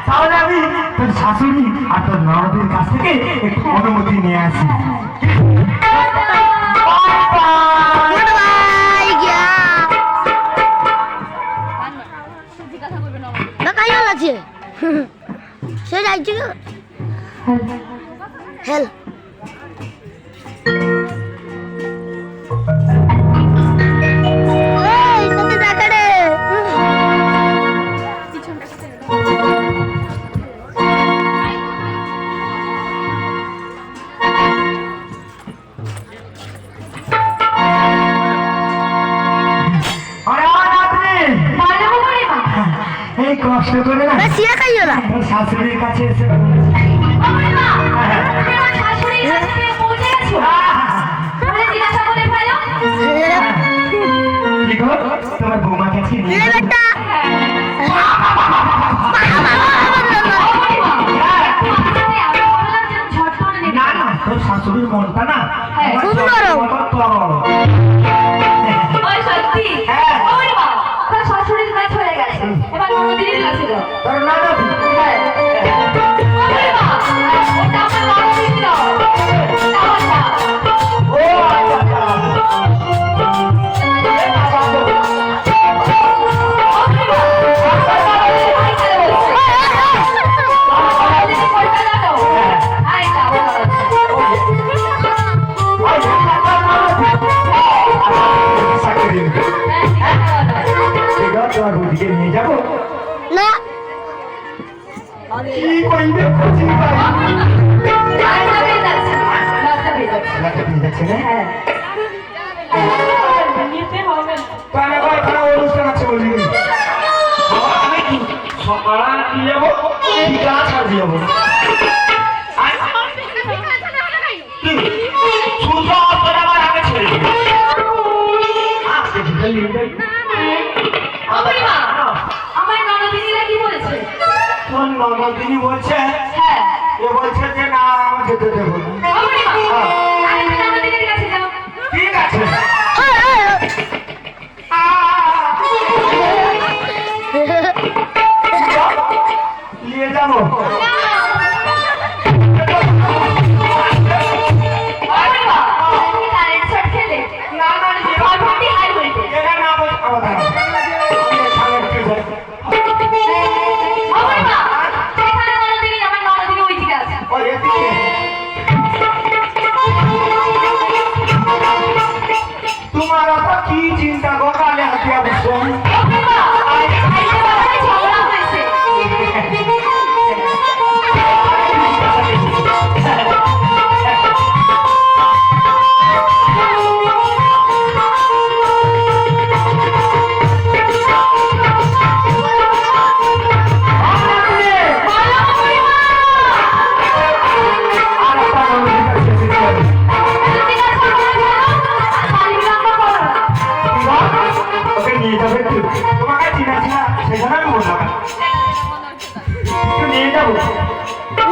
তাহলে আমি তোর শাশুড়ি আর তোর ননদের কাছ থেকে একটু অনুমতি নিয়ে আসি। সে যাইছে হেল কষ্ট করে না শাশুড়ির কাছে এসে তোমার বৌমা কাছে না না তোর শাশুড়ির মনটা না শাশুড়ির কাছে হয়ে গেছে এবার ননদিনীর কাছে যাও। তোর ননদ নিয়ে যাবো না কি কইবে অনুষ্ঠান আছে বলি সকাল কি যাবো গাছ আর যাবো ননদিনী বলছে এ বলছে যে না আমার যেতে দেবো ঠিক আছে নিয়ে যাবো তোমার কি চিন্তা গোকালে হাতিয়া বসে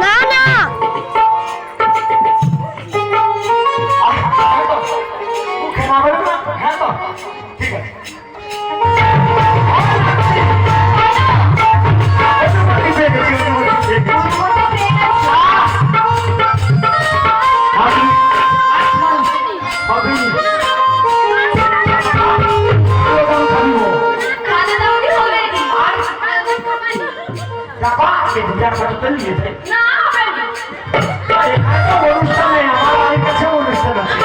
না না হ্যাঁ তো ঠিক আছে অনুষ্ঠানে আমার কাছে অনুষ্ঠান আছে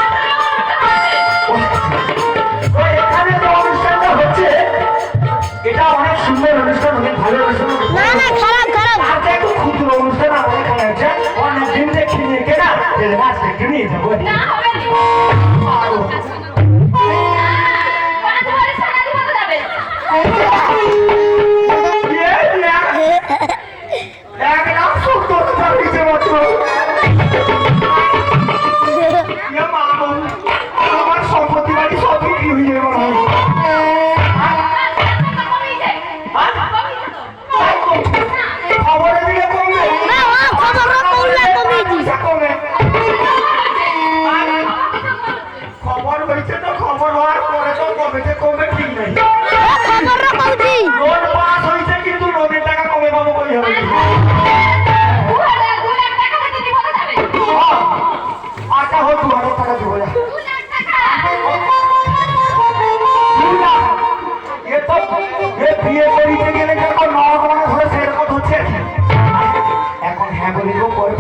দেবে না, আজকে একটু নিয়ে যাবো। না হবে না। আরো। পাঁচ ভরি সোনা দিব তো যাবে। ইয়ে, ইয়ে। এক লাখ 70,000 নিচে মাত্র। ইয়ে মামু, আমার সম্পত্তি বাড়ি সব বিক্রি হয়ে যাবে মনে হয়। খবরে দিলে কমবে। না খবর কমলে কমিয়ে পয়সা কমে। খবর হয়েছে তো, খবর হওয়ার পরে তো কমেছে, কমবে ঠিক নেই। খবর কৌছি রোড পাস হয়েছে কিন্তু নদীর টাকা কমে পাবো কই হবে? 2 লাখ টাকা দিতে দিব তো যাবে। আটা হোক 2,000 টাকা দিব না। 2 লাখ টাকা। 2 লাখ। এ তো এ বিয়ে করিতে গেলে যেরকম নরমানে ধরে সেরকম হচ্ছে। এখন হ্যাঁ বলিব পরে